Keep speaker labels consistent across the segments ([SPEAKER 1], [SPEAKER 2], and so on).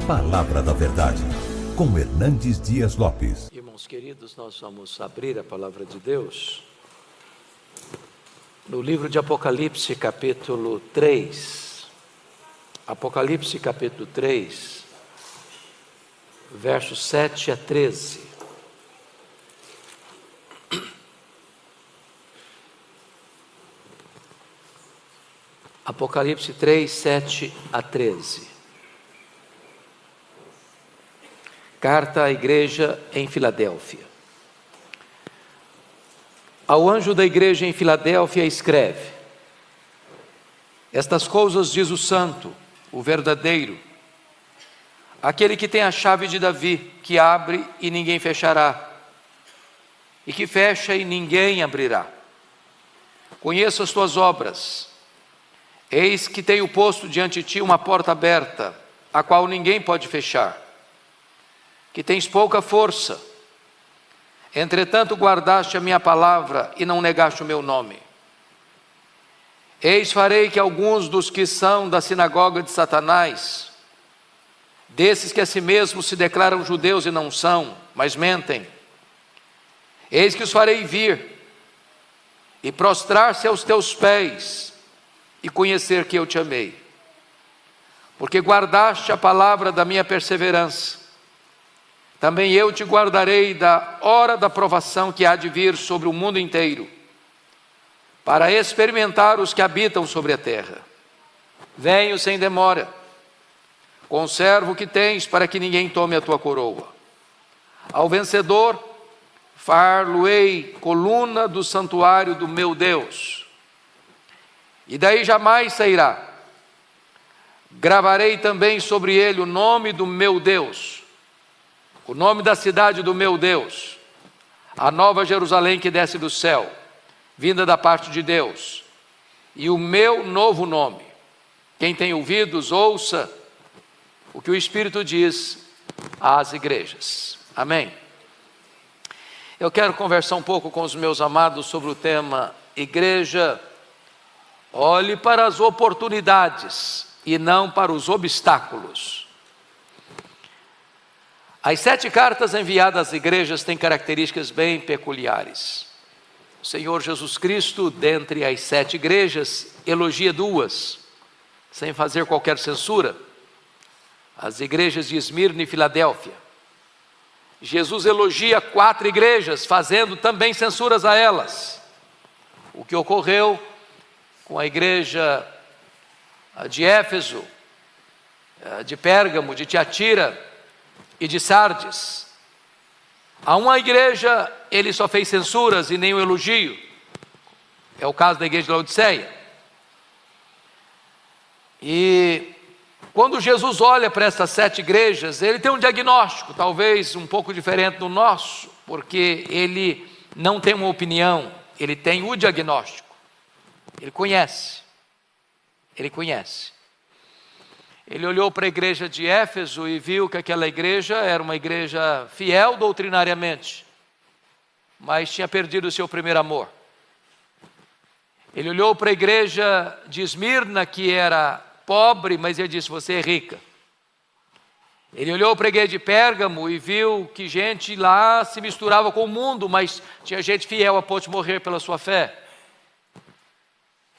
[SPEAKER 1] Palavra da Verdade, com Hernandes Dias Lopes.
[SPEAKER 2] Irmãos queridos, nós vamos abrir a Palavra de Deus no livro de Apocalipse, capítulo 3. Apocalipse, capítulo 3, versos 7 a 13. Apocalipse 3, 7 a 13. Carta à igreja em Filadélfia. Ao anjo da igreja em Filadélfia escreve: estas coisas diz o santo, o verdadeiro, aquele que tem a chave de Davi, que abre e ninguém fechará, e que fecha e ninguém abrirá. Conheço as tuas obras. Eis que tenho posto diante de ti uma porta aberta, a qual ninguém pode fechar, que tens pouca força. Entretanto guardaste a minha palavra e não negaste o meu nome. Eis farei que alguns dos que são da sinagoga de Satanás, desses que a si mesmos se declaram judeus e não são, mas mentem, eis que os farei vir e prostrar-se aos teus pés e conhecer que eu te amei, porque guardaste a palavra da minha perseverança. Também eu te guardarei da hora da provação que há de vir sobre o mundo inteiro, para experimentar os que habitam sobre a terra. Venho sem demora, conserva o que tens, para que ninguém tome a tua coroa. Ao vencedor, far-lo-ei coluna do santuário do meu Deus, e daí jamais sairá. Gravarei também sobre ele o nome do meu Deus, o nome da cidade do meu Deus, a nova Jerusalém que desce do céu, vinda da parte de Deus, e o meu novo nome. Quem tem ouvidos, ouça o que o Espírito diz às igrejas. Amém. Eu quero conversar um pouco com os meus amados sobre o tema: igreja, olhe para as oportunidades e não para os obstáculos. As 7 cartas enviadas às igrejas têm características bem peculiares. O Senhor Jesus Cristo, dentre as 7 igrejas, elogia 2, sem fazer qualquer censura: as igrejas de Esmirna e Filadélfia. Jesus elogia 4 igrejas, fazendo também censuras a elas. O que ocorreu com a igreja de Éfeso, de Pérgamo, de Tiatira e de Sardes. A uma igreja ele só fez censuras e nem um elogio. É o caso da igreja de Laodiceia. E quando Jesus olha para essas 7 igrejas, ele tem um diagnóstico, talvez um pouco diferente do nosso, porque ele não tem uma opinião, ele tem o diagnóstico. Ele conhece. Ele olhou para a igreja de Éfeso e viu que aquela igreja era uma igreja fiel doutrinariamente, mas tinha perdido o seu primeiro amor. Ele olhou para a igreja de Esmirna, que era pobre, mas ele disse: você é rica. Ele olhou para a igreja de Pérgamo e viu que gente lá se misturava com o mundo, mas tinha gente fiel a ponto de morrer pela sua fé.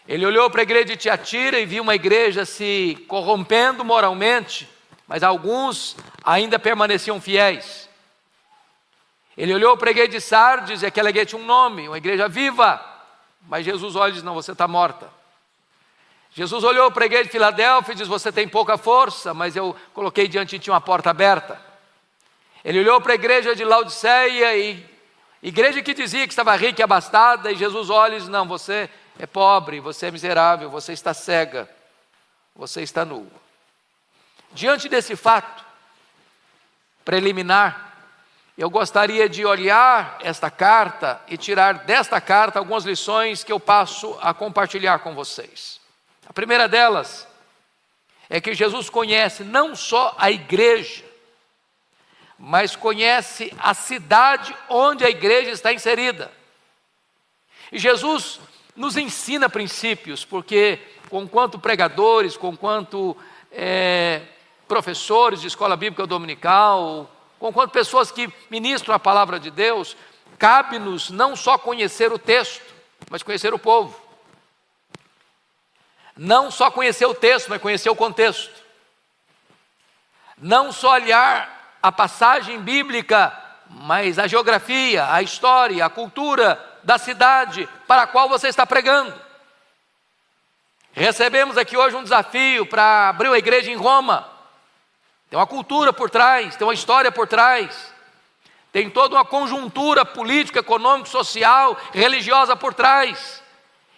[SPEAKER 2] Ele olhou para a igreja de Tiatira e viu uma igreja se corrompendo moralmente, mas alguns ainda permaneciam fiéis. Ele olhou para a igreja de Sardes e aquela igreja tinha um nome, uma igreja viva, mas Jesus olha e diz: não, você está morta. Jesus olhou para a igreja de Filadélfia e diz: você tem pouca força, mas eu coloquei diante de ti uma porta aberta. Ele olhou para a igreja de Laodiceia, e igreja que dizia que estava rica e abastada, e Jesus olha e diz: não, você é pobre, você é miserável, você está cega, você está nua. Diante desse fato preliminar, eu gostaria de olhar esta carta e tirar desta carta algumas lições que eu passo a compartilhar com vocês. A primeira delas é que Jesus conhece não só a igreja, mas conhece a cidade onde a igreja está inserida. E Jesus nos ensina princípios, porque conquanto pregadores, conquanto professores de escola bíblica dominical, conquanto pessoas que ministram a palavra de Deus, cabe-nos não só conhecer o texto, mas conhecer o povo. Não só conhecer o texto, mas conhecer o contexto. Não só olhar a passagem bíblica, mas a geografia, a história, a cultura da cidade para a qual você está pregando. Recebemos aqui hoje um desafio para abrir uma igreja em Roma. Tem uma cultura por trás, tem uma história por trás, tem toda uma conjuntura política, econômica, social, religiosa por trás.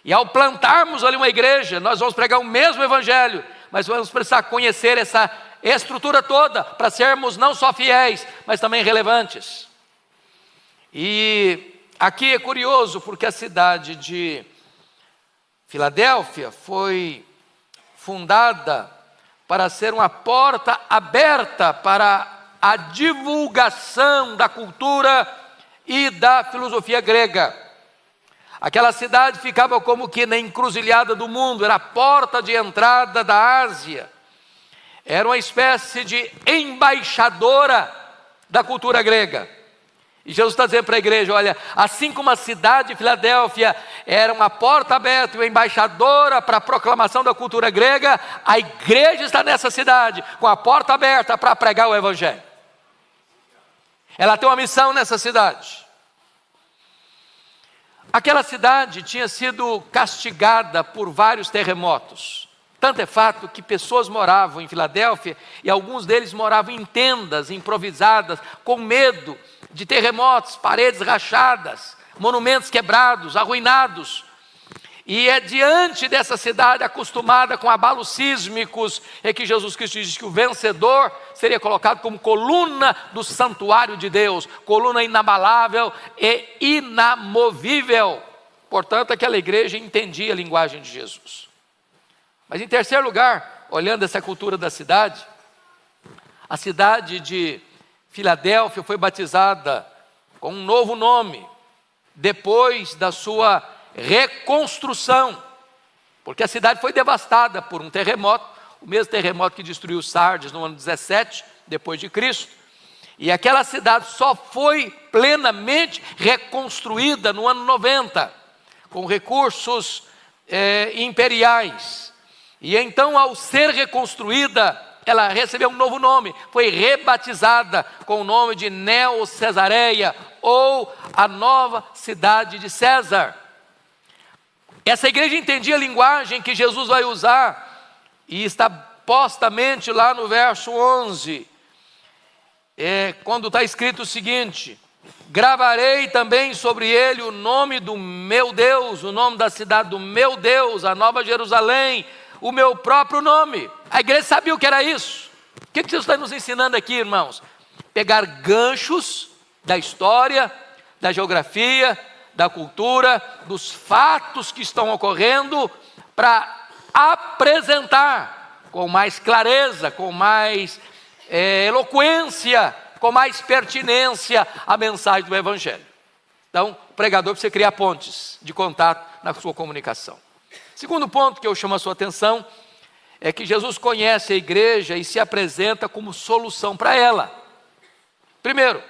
[SPEAKER 2] E ao plantarmos ali uma igreja, nós vamos pregar o mesmo evangelho, mas vamos precisar conhecer essa estrutura toda para sermos não só fiéis, mas também relevantes. E aqui é curioso porque a cidade de Filadélfia foi fundada para ser uma porta aberta para a divulgação da cultura e da filosofia grega. Aquela cidade ficava como que na encruzilhada do mundo, era a porta de entrada da Ásia. Era uma espécie de embaixadora da cultura grega. E Jesus está dizendo para a igreja, olha, assim como a cidade de Filadélfia era uma porta aberta e uma embaixadora para a proclamação da cultura grega, a igreja está nessa cidade, com a porta aberta para pregar o evangelho. Ela tem uma missão nessa cidade. Aquela cidade tinha sido castigada por vários terremotos. Tanto é fato que pessoas moravam em Filadélfia e alguns deles moravam em tendas improvisadas, com medo de terremotos, paredes rachadas, monumentos quebrados, arruinados. E é diante dessa cidade acostumada com abalos sísmicos, é que Jesus Cristo diz que o vencedor seria colocado como coluna do santuário de Deus, coluna inabalável e inamovível. Portanto, aquela igreja entendia a linguagem de Jesus. Mas em terceiro lugar, olhando essa cultura da cidade, a cidade de Filadélfia foi batizada com um novo nome, depois da sua reconstrução, porque a cidade foi devastada por um terremoto, o mesmo terremoto que destruiu Sardes no ano 17, depois de Cristo, e aquela cidade só foi plenamente reconstruída no ano 90, com recursos imperiais, e então ao ser reconstruída, ela recebeu um novo nome, foi rebatizada com o nome de Neo-Cesareia, ou a nova cidade de César. Essa igreja entendia a linguagem que Jesus vai usar, e está postamente lá no verso 11, quando está escrito o seguinte: gravarei também sobre ele o nome do meu Deus, o nome da cidade do meu Deus, a Nova Jerusalém, o meu próprio nome. A igreja sabia o que era isso. O que Jesus está nos ensinando aqui, irmãos? Pegar ganchos da história, da geografia, da cultura, dos fatos que estão ocorrendo, para apresentar com mais clareza, com mais eloquência, com mais pertinência a mensagem do evangelho. Então, o pregador precisa criar pontes de contato na sua comunicação. Segundo ponto que eu chamo a sua atenção é que Jesus conhece a igreja e se apresenta como solução para ela. Primeiro,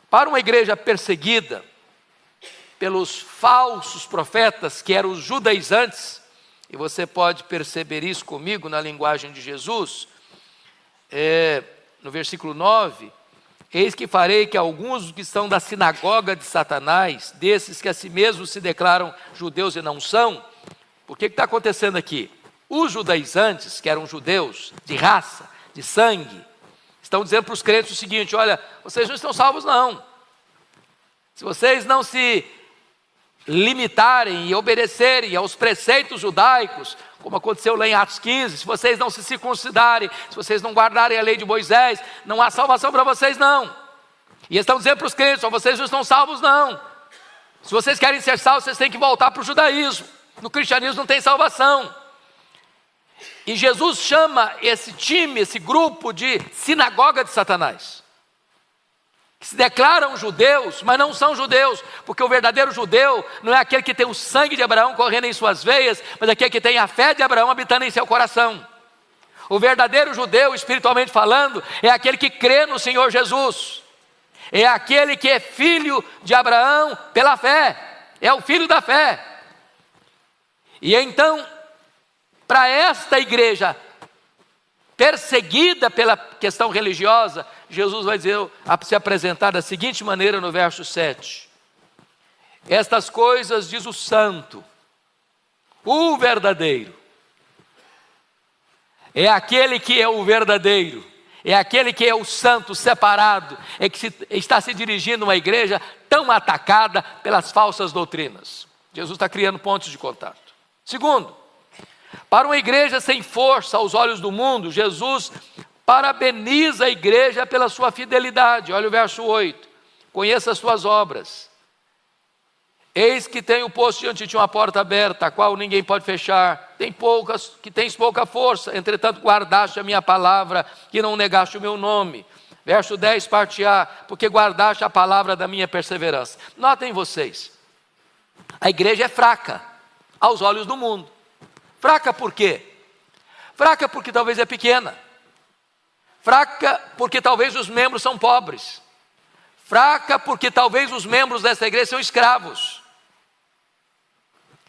[SPEAKER 2] para uma igreja perseguida pelos falsos profetas, que eram os judaizantes, e você pode perceber isso comigo na linguagem de Jesus, no versículo 9, eis que farei que alguns que são da sinagoga de Satanás, desses que a si mesmos se declaram judeus e não são. O que está acontecendo aqui? Os judaizantes, que eram judeus de raça, de sangue, estão dizendo para os crentes o seguinte: olha, vocês não estão salvos não. Se vocês não se limitarem e obedecerem aos preceitos judaicos, como aconteceu lá em Atos 15, se vocês não se circuncidarem, se vocês não guardarem a lei de Moisés, não há salvação para vocês não. E estão dizendo para os crentes: vocês não estão salvos não. Se vocês querem ser salvos, vocês têm que voltar para o judaísmo. No cristianismo não tem salvação. E Jesus chama esse time, esse grupo de sinagoga de Satanás, que se declaram judeus, mas não são judeus, porque o verdadeiro judeu não é aquele que tem o sangue de Abraão correndo em suas veias, mas aquele que tem a fé de Abraão habitando em seu coração. O verdadeiro judeu, espiritualmente falando, é aquele que crê no Senhor Jesus. É aquele que é filho de Abraão pela fé. É o filho da fé. E então, para esta igreja perseguida pela questão religiosa, Jesus vai se apresentar da seguinte maneira no verso 7. Estas coisas diz o santo, o verdadeiro. É aquele que é o verdadeiro, é aquele que é o santo separado, é que está se dirigindo a uma igreja tão atacada pelas falsas doutrinas. Jesus está criando pontos de contato. Segundo, para uma igreja sem força aos olhos do mundo, Jesus parabeniza a igreja pela sua fidelidade. Olha o verso 8. Conheça as suas obras. Eis que tenho posto diante de ti uma porta aberta, a qual ninguém pode fechar. Tens pouca força, entretanto guardaste a minha palavra, que não negaste o meu nome. Verso 10, parte A, porque guardaste a palavra da minha perseverança. Notem vocês, a igreja é fraca aos olhos do mundo. Fraca por quê? Fraca porque talvez é pequena. Fraca porque talvez os membros são pobres. Fraca porque talvez os membros dessa igreja são escravos.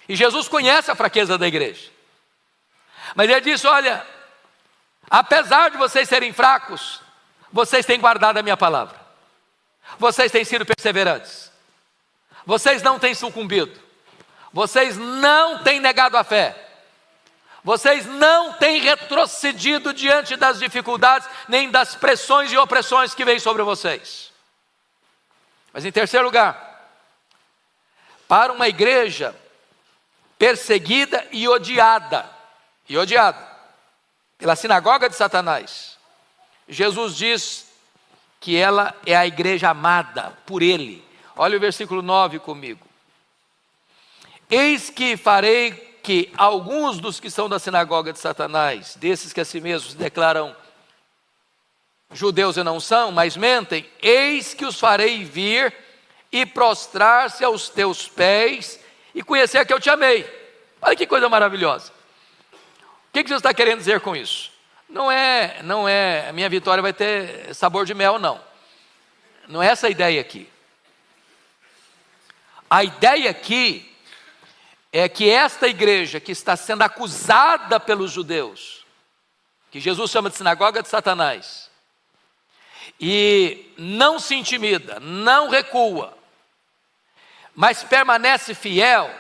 [SPEAKER 2] E Jesus conhece a fraqueza da igreja. Mas ele disse, olha, apesar de vocês serem fracos, vocês têm guardado a minha palavra. Vocês têm sido perseverantes. Vocês não têm sucumbido. Vocês não têm negado a fé. Vocês não têm retrocedido diante das dificuldades, nem das pressões e opressões que vêm sobre vocês. Mas em terceiro lugar, para uma igreja perseguida e odiada pela sinagoga de Satanás, Jesus diz que ela é a igreja amada por Ele. Olha o versículo 9 comigo. Eis que farei que alguns dos que são da sinagoga de Satanás, desses que a si mesmos se declaram judeus e não são, mas mentem, eis que os farei vir e prostrar-se aos teus pés e conhecer que eu te amei. Olha que coisa maravilhosa. O que Jesus está querendo dizer com isso? Não é, a minha vitória vai ter sabor de mel, não. Não é essa a ideia aqui. A ideia aqui é que esta igreja que está sendo acusada pelos judeus, que Jesus chama de sinagoga de Satanás, e não se intimida, não recua, mas permanece fiel,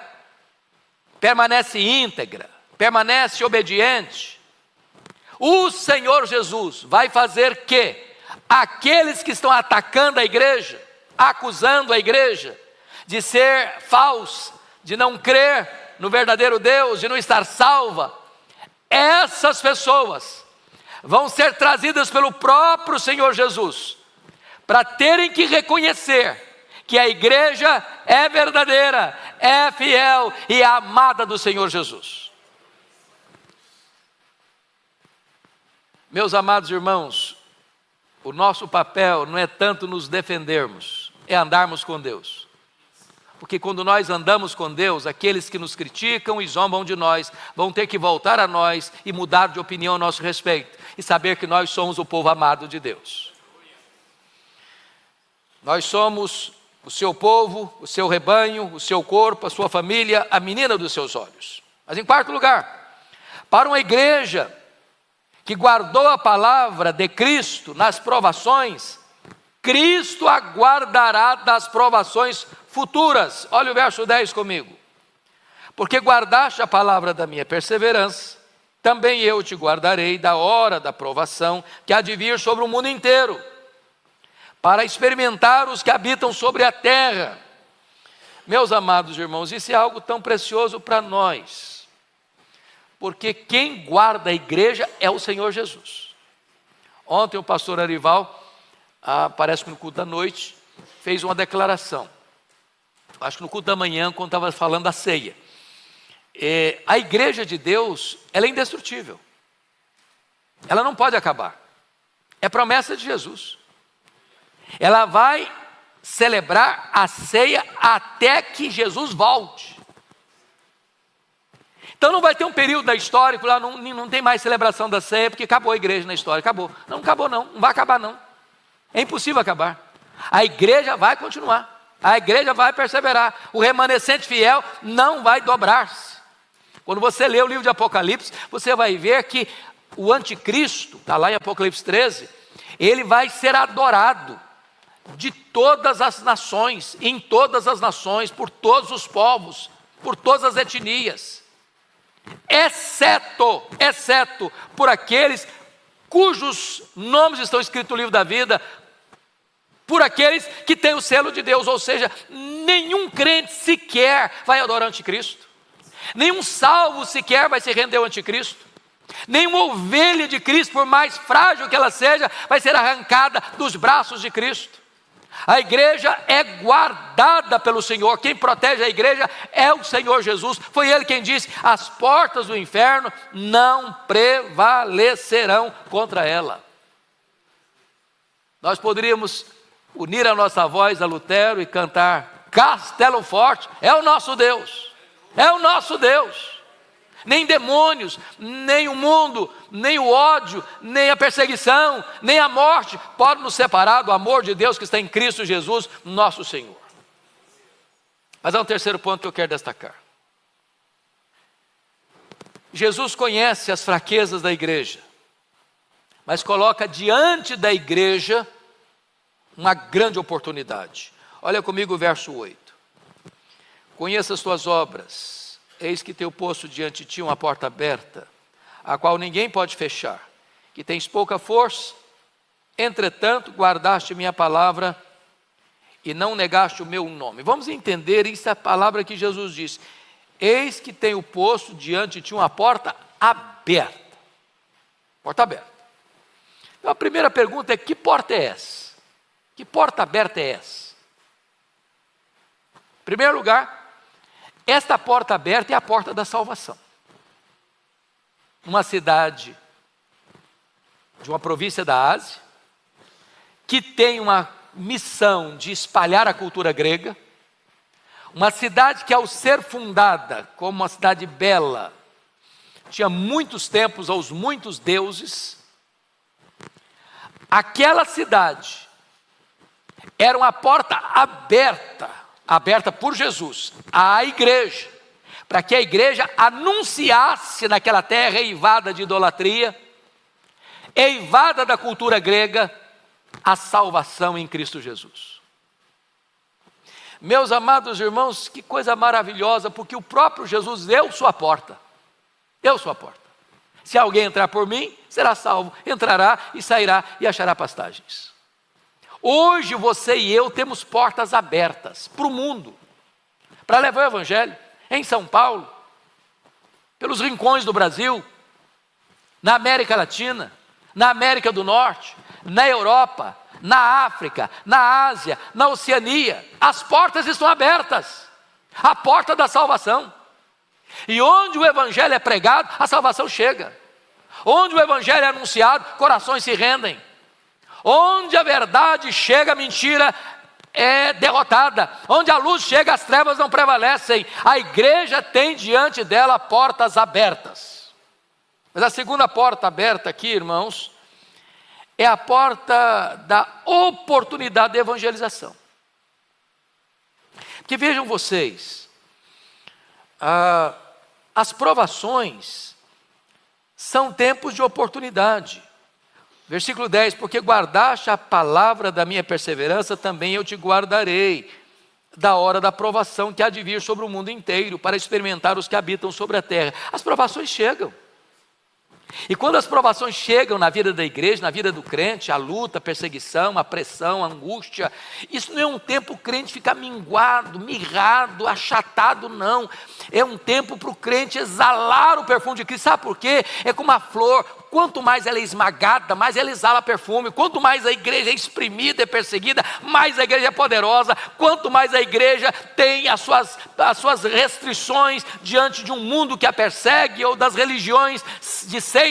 [SPEAKER 2] permanece íntegra, permanece obediente, o Senhor Jesus vai fazer que aqueles que estão atacando a igreja, acusando a igreja de ser falsa, de não crer no verdadeiro Deus, de não estar salva, essas pessoas vão ser trazidas pelo próprio Senhor Jesus, para terem que reconhecer que a igreja é verdadeira, é fiel e é amada do Senhor Jesus. Meus amados irmãos, o nosso papel não é tanto nos defendermos, é andarmos com Deus. Porque quando nós andamos com Deus, aqueles que nos criticam e zombam de nós, vão ter que voltar a nós e mudar de opinião a nosso respeito, e saber que nós somos o povo amado de Deus. Nós somos o seu povo, o seu rebanho, o seu corpo, a sua família, a menina dos seus olhos. Mas em quarto lugar, para uma igreja que guardou a palavra de Cristo nas provações, Cristo aguardará das provações futuras. Olha o verso 10 comigo. Porque guardaste a palavra da minha perseverança, também eu te guardarei da hora da provação que há de vir sobre o mundo inteiro, para experimentar os que habitam sobre a terra. Meus amados irmãos, isso é algo tão precioso para nós, porque quem guarda a igreja é o Senhor Jesus. Ontem o pastor Arival, parece que no culto da noite, fez uma declaração. Acho que no culto da manhã, quando estava falando da ceia. A igreja de Deus, ela é indestrutível. Ela não pode acabar. É promessa de Jesus. Ela vai celebrar a ceia até que Jesus volte. Então não vai ter um período da história que lá não tem mais celebração da ceia, porque acabou a igreja na história, acabou. Não acabou não vai acabar não. É impossível acabar. A igreja vai continuar, a igreja vai perseverar, o remanescente fiel não vai dobrar-se. Quando você lê o livro de Apocalipse, você vai ver que o anticristo, está lá em Apocalipse 13, ele vai ser adorado de todas as nações, em todas as nações, por todos os povos, por todas as etnias, exceto por aqueles cujos nomes estão escritos no livro da vida, por aqueles que têm o selo de Deus, ou seja, nenhum crente sequer vai adorar o anticristo, nenhum salvo sequer vai se render ao anticristo, nenhuma ovelha de Cristo, por mais frágil que ela seja, vai ser arrancada dos braços de Cristo. A igreja é guardada pelo Senhor, quem protege a igreja é o Senhor Jesus, foi Ele quem disse, as portas do inferno não prevalecerão contra ela. Nós poderíamos unir a nossa voz a Lutero e cantar, Castelo Forte é o nosso Deus, é o nosso Deus. Nem demônios, nem o mundo, nem o ódio, nem a perseguição, nem a morte podem nos separar do amor de Deus que está em Cristo Jesus, nosso Senhor. Mas há um terceiro ponto que eu quero destacar. Jesus conhece as fraquezas da igreja, mas coloca diante da igreja uma grande oportunidade. Olha comigo o verso 8. Conheça as tuas obras. Eis que teu posto diante de ti uma porta aberta, a qual ninguém pode fechar, que tens pouca força, entretanto guardaste minha palavra e não negaste o meu nome. Vamos entender isso, a palavra que Jesus disse, eis que tenho posto diante de ti uma porta aberta, porta aberta. Então a primeira pergunta é, que porta é essa? Que porta aberta é essa? Em primeiro lugar, esta porta aberta é a porta da salvação. Uma cidade de uma província da Ásia, que tem uma missão de espalhar a cultura grega, uma cidade que ao ser fundada como uma cidade bela, tinha muitos templos aos muitos deuses, aquela cidade era uma porta aberta por Jesus, à igreja, para que a igreja anunciasse naquela terra eivada de idolatria, eivada da cultura grega, a salvação em Cristo Jesus. Meus amados irmãos, que coisa maravilhosa, porque o próprio Jesus, eu sou a porta, se alguém entrar por mim, será salvo, entrará e sairá e achará pastagens. Hoje você e eu temos portas abertas para o mundo, para levar o evangelho em São Paulo, pelos rincões do Brasil, na América Latina, na América do Norte, na Europa, na África, na Ásia, na Oceania. As portas estão abertas, a porta da salvação. E onde o evangelho é pregado, a salvação chega. Onde o evangelho é anunciado, corações se rendem. Onde a verdade chega, a mentira é derrotada. Onde a luz chega, as trevas não prevalecem. A igreja tem diante dela portas abertas. Mas a segunda porta aberta aqui, irmãos, é a porta da oportunidade de evangelização. Porque vejam vocês, as provações são tempos de oportunidade. Versículo 10, porque guardaste a palavra da minha perseverança, também eu te guardarei da hora da provação que há de vir sobre o mundo inteiro, para experimentar os que habitam sobre a terra. As provações chegam. E quando as provações chegam na vida da igreja, na vida do crente, a luta, a perseguição, a pressão, a angústia, isso não é um tempo o crente ficar minguado, mirrado, achatado, não. É um tempo para o crente exalar o perfume de Cristo. Sabe por quê? É como a flor, quanto mais ela é esmagada, mais ela exala perfume. Quanto mais a igreja é exprimida, é perseguida, mais a igreja é poderosa. Quanto mais a igreja tem as suas restrições diante de um mundo que a persegue, ou das religiões de seitas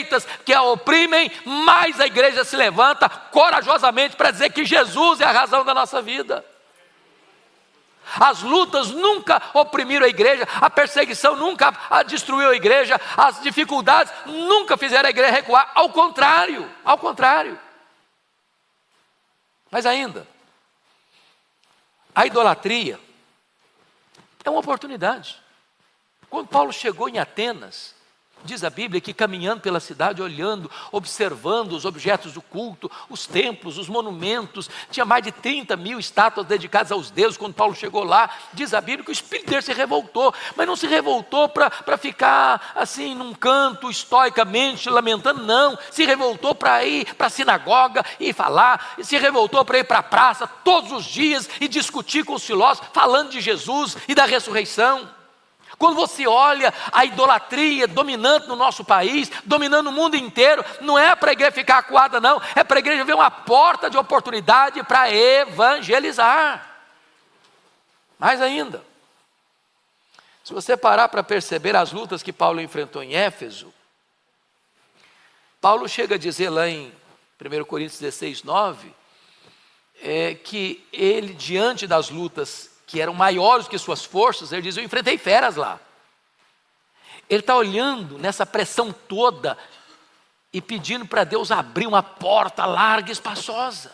[SPEAKER 2] que a oprimem, mais a igreja se levanta corajosamente para dizer que Jesus é a razão da nossa vida. As lutas nunca oprimiram a igreja, a perseguição nunca destruiu a igreja, as dificuldades nunca fizeram a igreja recuar, ao contrário, ao contrário. Mas ainda, a idolatria é uma oportunidade. Quando Paulo chegou em Atenas, diz a Bíblia que caminhando pela cidade, olhando, observando os objetos do culto, os templos, os monumentos, tinha mais de 30.000 estátuas dedicadas aos deuses. Quando Paulo chegou lá, diz a Bíblia que o espírito dele se revoltou, mas não se revoltou para ficar assim num canto estoicamente lamentando, não, se revoltou para ir para a sinagoga e falar, se revoltou para ir para a praça todos os dias e discutir com os filósofos, falando de Jesus e da ressurreição. Quando você olha a idolatria dominante no nosso país, dominando o mundo inteiro, não é para a igreja ficar acuada, não, é para a igreja ver uma porta de oportunidade para evangelizar. Mais ainda, se você parar para perceber as lutas que Paulo enfrentou em Éfeso, Paulo chega a dizer lá em 1 Coríntios 16, 9, que ele, diante das lutas que eram maiores que suas forças, ele diz: eu enfrentei feras lá. Ele está olhando nessa pressão toda e pedindo para Deus abrir uma porta larga e espaçosa.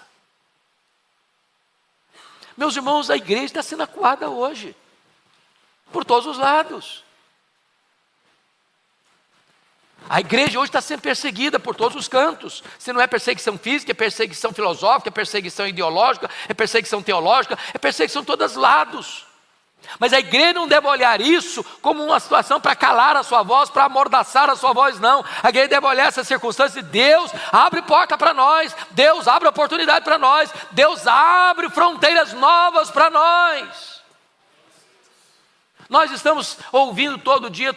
[SPEAKER 2] Meus irmãos, a igreja está sendo acuada hoje, por todos os lados. A igreja hoje está sendo perseguida por todos os cantos. Se não é perseguição física, é perseguição filosófica, é perseguição ideológica, é perseguição teológica, é perseguição de todos os lados. Mas a igreja não deve olhar isso como uma situação para calar a sua voz, para amordaçar a sua voz, não. A igreja deve olhar essa circunstância e Deus abre porta para nós, Deus abre oportunidade para nós, Deus abre fronteiras novas para nós. Nós estamos ouvindo todo dia,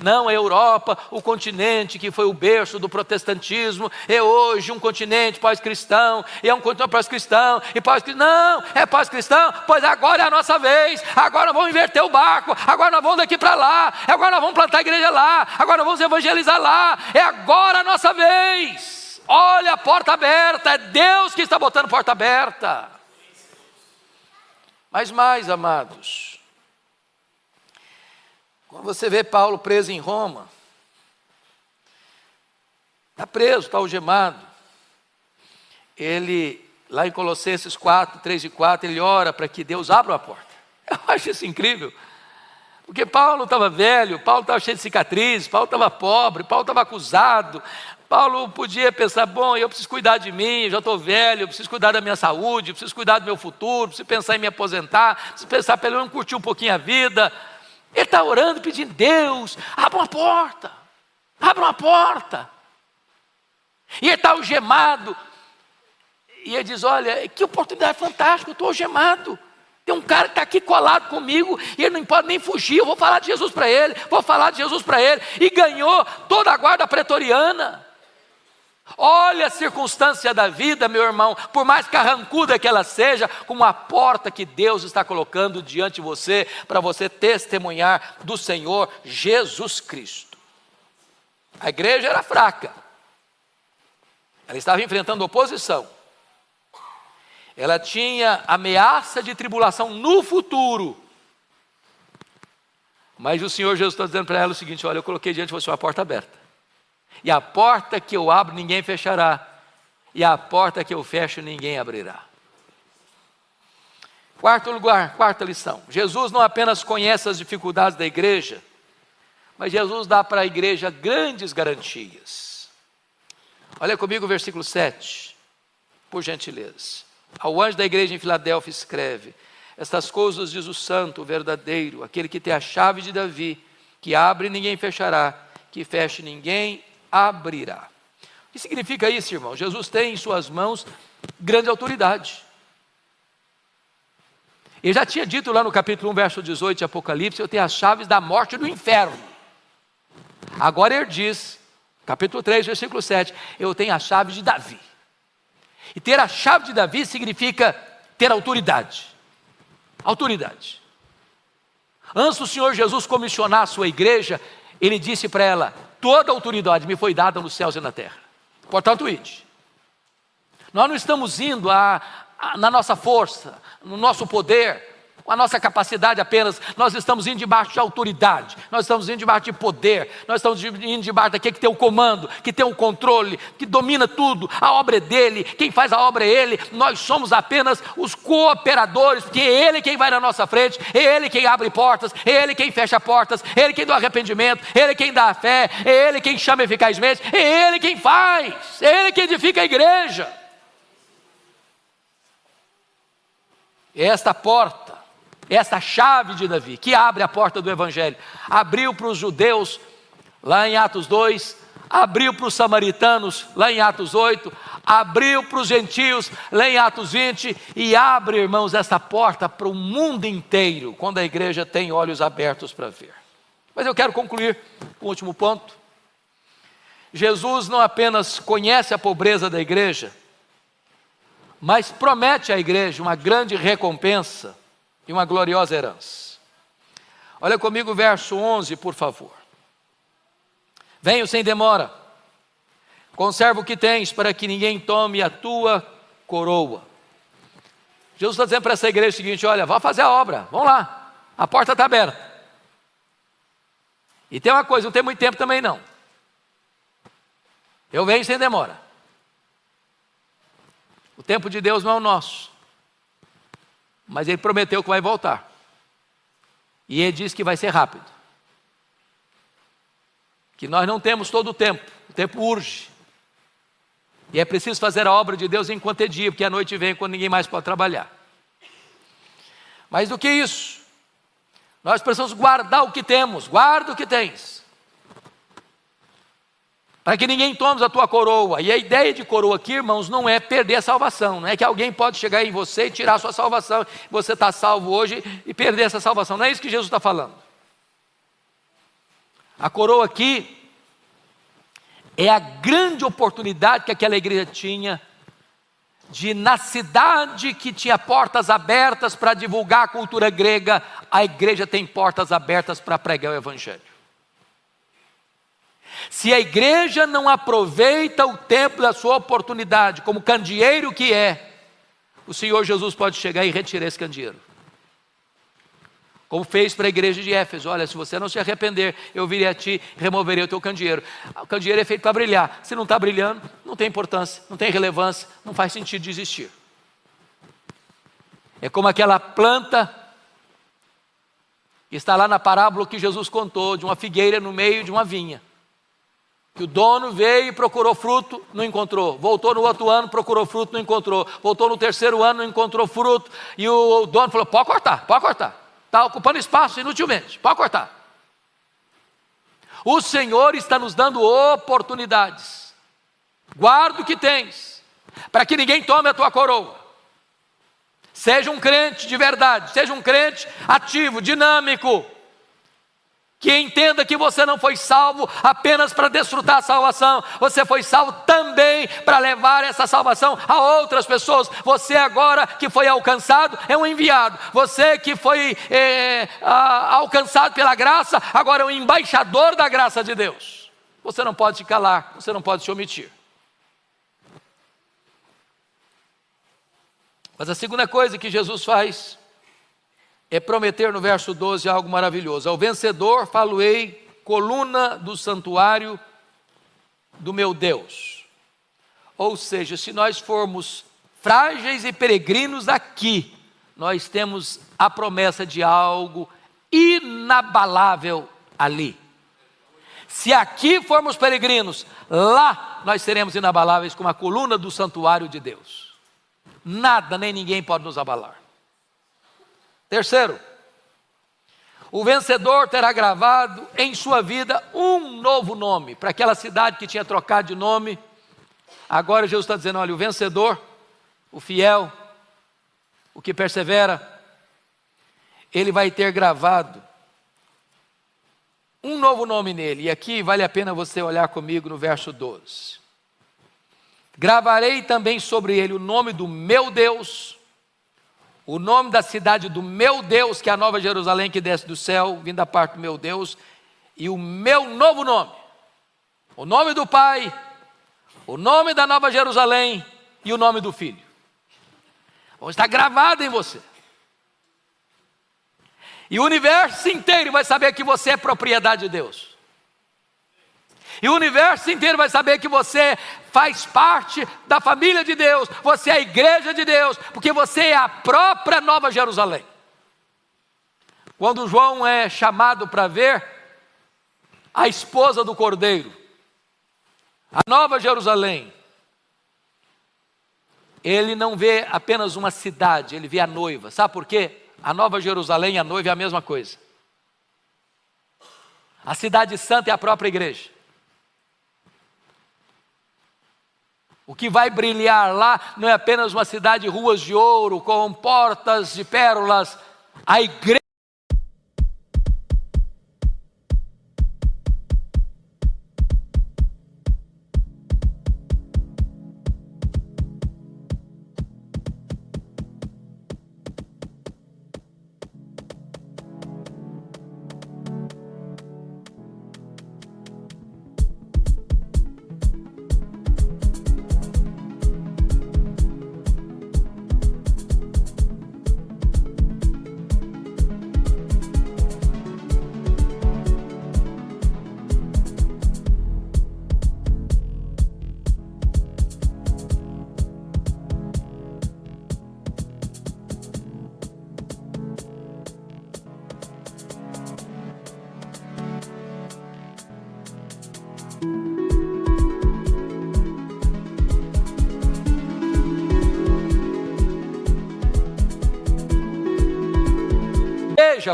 [SPEAKER 2] não, a Europa, o continente que foi o berço do protestantismo, é hoje um continente pós-cristão, e é um continente pós-cristão, e pós-cristão, não, é pós-cristão, pois agora é a nossa vez, agora nós vamos inverter o barco, agora nós vamos daqui para lá, agora nós vamos plantar a igreja lá, agora nós vamos evangelizar lá, é agora a nossa vez. Olha a porta aberta, é Deus que está botando porta aberta. Mas mais, amados, quando você vê Paulo preso em Roma, está preso, está algemado, ele, lá em Colossenses 4, 3 e 4, ele ora para que Deus abra uma porta. Eu acho isso incrível, porque Paulo estava velho, Paulo estava cheio de cicatrizes, Paulo estava pobre, Paulo estava acusado, Paulo podia pensar, bom, eu preciso cuidar de mim, eu já estou velho, eu preciso cuidar da minha saúde, eu preciso cuidar do meu futuro, preciso pensar em me aposentar, preciso pensar pelo menos curtir um pouquinho a vida. Ele está orando, pedindo: Deus, abra uma porta, abra uma porta. E ele está algemado, e ele diz: olha, que oportunidade fantástica, eu estou algemado. Tem um cara que está aqui colado comigo, e ele não pode nem fugir, eu vou falar de Jesus para ele, e ganhou toda a guarda pretoriana. Olha a circunstância da vida, meu irmão, por mais carrancuda que ela seja, como a porta que Deus está colocando diante de você, para você testemunhar do Senhor Jesus Cristo. A igreja era fraca, ela estava enfrentando oposição, ela tinha ameaça de tribulação no futuro, mas o Senhor Jesus está dizendo para ela o seguinte: olha, eu coloquei diante de você uma porta aberta, e a porta que eu abro ninguém fechará, e a porta que eu fecho ninguém abrirá. Quarto lugar, quarta lição: Jesus não apenas conhece as dificuldades da igreja, mas Jesus dá para a igreja grandes garantias. Olha comigo o versículo 7, por gentileza. Ao anjo da igreja em Filadélfia escreve: estas coisas diz o santo, o verdadeiro, aquele que tem a chave de Davi, que abre e ninguém fechará, que feche ninguém abrirá. O que significa isso, irmão? Jesus tem em suas mãos grande autoridade. Ele já tinha dito lá no capítulo 1, verso 18 de Apocalipse: eu tenho as chaves da morte e do inferno. Agora ele diz, capítulo 3, versículo 7, eu tenho a chave de Davi. E ter a chave de Davi significa ter autoridade. Autoridade. Antes do Senhor Jesus comissionar a sua igreja, ele disse para ela: toda a autoridade me foi dada nos céus e na terra. Portanto, ide. Nós não estamos indo na nossa força, no nosso poder, com a nossa capacidade apenas, nós estamos indo debaixo de autoridade, nós estamos indo debaixo de poder, nós estamos indo debaixo daquele que tem o comando, que tem o controle, que domina tudo, a obra é dele, quem faz a obra é ele, nós somos apenas os cooperadores, porque é ele quem vai na nossa frente, é ele quem abre portas, é ele quem fecha portas, é ele quem dá arrependimento, é ele quem dá a fé, é ele quem chama eficazmente, é ele quem faz, é ele quem edifica a igreja. Esta porta, esta chave de Davi, que abre a porta do Evangelho, abriu para os judeus, lá em Atos 2, abriu para os samaritanos, lá em Atos 8, abriu para os gentios, lá em Atos 20, e abre, irmãos, esta porta para o mundo inteiro, quando a igreja tem olhos abertos para ver. Mas eu quero concluir com o último ponto. Jesus não apenas conhece a pobreza da igreja, mas promete à igreja uma grande recompensa e uma gloriosa herança. Olha comigo o verso 11, por favor. Venho sem demora, conserva o que tens, para que ninguém tome a tua coroa. Jesus está dizendo para essa igreja o seguinte: olha, vá fazer a obra, vamos lá, a porta está aberta. E tem uma coisa, não tem muito tempo também não. Eu venho sem demora. O tempo de Deus não é o nosso, mas Ele prometeu que vai voltar, e Ele disse que vai ser rápido, que nós não temos todo o tempo urge, e é preciso fazer a obra de Deus enquanto é dia, porque a noite vem quando ninguém mais pode trabalhar. Mais do que isso, nós precisamos guardar o que temos, guarda o que tens, para que ninguém tome a tua coroa. E a ideia de coroa aqui, irmãos, não é perder a salvação, não é que alguém pode chegar em você e tirar a sua salvação, você está salvo hoje e perder essa salvação, não é isso que Jesus está falando. A coroa aqui é a grande oportunidade que aquela igreja tinha de, na cidade que tinha portas abertas para divulgar a cultura grega, a igreja tem portas abertas para pregar o Evangelho. Se a igreja não aproveita o tempo da sua oportunidade, como candeeiro que é, o Senhor Jesus pode chegar e retirar esse candeeiro. Como fez para a igreja de Éfeso: olha, se você não se arrepender, eu virei a ti e removerei o teu candeeiro. O candeeiro é feito para brilhar, se não está brilhando, não tem importância, não tem relevância, não faz sentido de existir. É como aquela planta que está lá na parábola que Jesus contou, de uma figueira no meio de uma vinha, que o dono veio e procurou fruto, não encontrou. Voltou no outro ano, procurou fruto, não encontrou. Voltou no terceiro ano, não encontrou fruto. E o dono falou: pode cortar. Está ocupando espaço inutilmente, pode cortar. O Senhor está nos dando oportunidades. Guarda o que tens, para que ninguém tome a tua coroa. Seja um crente de verdade, seja um crente ativo, dinâmico, que entenda que você não foi salvo apenas para desfrutar a salvação, você foi salvo também para levar essa salvação a outras pessoas. Você agora que foi alcançado é um enviado, você que foi alcançado pela graça, agora é um embaixador da graça de Deus. Você não pode se calar, você não pode se omitir. Mas a segunda coisa que Jesus faz é prometer no verso 12 algo maravilhoso: ao vencedor falo-ei coluna do santuário do meu Deus. Ou seja, se nós formos frágeis e peregrinos aqui, nós temos a promessa de algo inabalável ali. Se aqui formos peregrinos, lá nós seremos inabaláveis como a coluna do santuário de Deus. Nada nem ninguém pode nos abalar. Terceiro, o vencedor terá gravado em sua vida um novo nome. Para aquela cidade que tinha trocado de nome, agora Jesus está dizendo: olha, o vencedor, o fiel, o que persevera, ele vai ter gravado um novo nome nele. E aqui vale a pena você olhar comigo no verso 12. Gravarei também sobre ele o nome do meu Deus, o nome da cidade do meu Deus, que é a Nova Jerusalém que desce do céu, vindo da parte do meu Deus, e o meu novo nome, o nome do Pai, o nome da Nova Jerusalém e o nome do Filho. Vão estar gravados em você. E o universo inteiro vai saber que você é propriedade de Deus. E o universo inteiro vai saber que você faz parte da família de Deus. Você é a igreja de Deus, porque você é a própria Nova Jerusalém. Quando João é chamado para ver a esposa do Cordeiro, a Nova Jerusalém, ele não vê apenas uma cidade, ele vê a noiva. Sabe por quê? A Nova Jerusalém e a noiva é a mesma coisa. A cidade santa é a própria igreja. O que vai brilhar lá não é apenas uma cidade de ruas de ouro, com portas de pérolas. A igreja.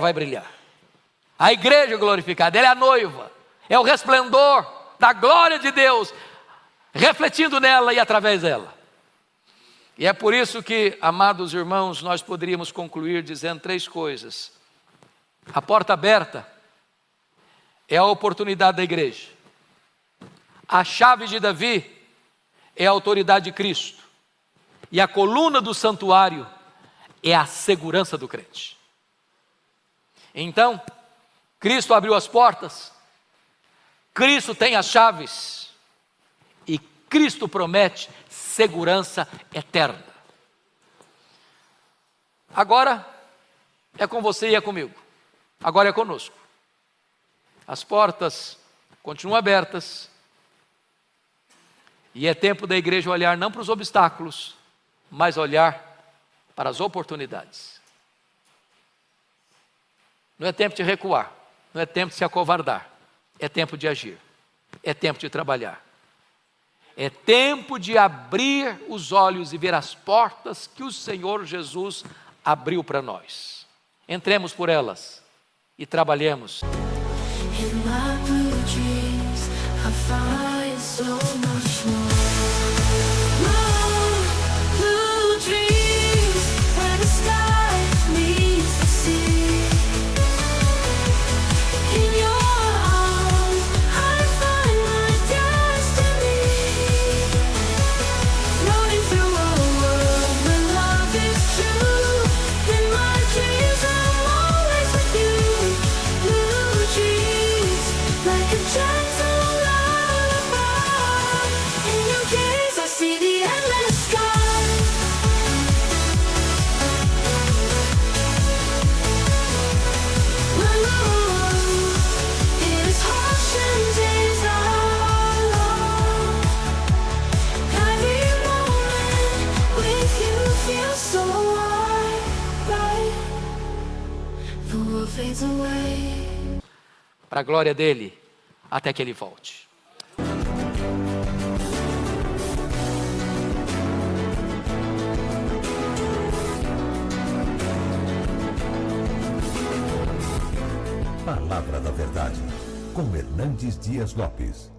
[SPEAKER 2] Vai brilhar. A igreja glorificada, ela é a noiva, é o resplendor da glória de Deus, refletindo nela e através dela. E é por isso que, amados irmãos, nós poderíamos concluir dizendo 3 coisas. A porta aberta é a oportunidade da igreja. A chave de Davi é a autoridade de Cristo. E a coluna do santuário é a segurança do crente. Então, Cristo abriu as portas, Cristo tem as chaves, e Cristo promete segurança eterna. Agora é com você e é comigo, agora é conosco. As portas continuam abertas, e é tempo da igreja olhar não para os obstáculos, mas olhar para as oportunidades. Não é tempo de recuar, não é tempo de se acovardar, é tempo de agir, é tempo de trabalhar, é tempo de abrir os olhos e ver as portas que o Senhor Jesus abriu para nós. Entremos por elas e trabalhemos. Para a glória dele, até que ele volte.
[SPEAKER 1] Palavra da Verdade, com Hernandes Dias Lopes.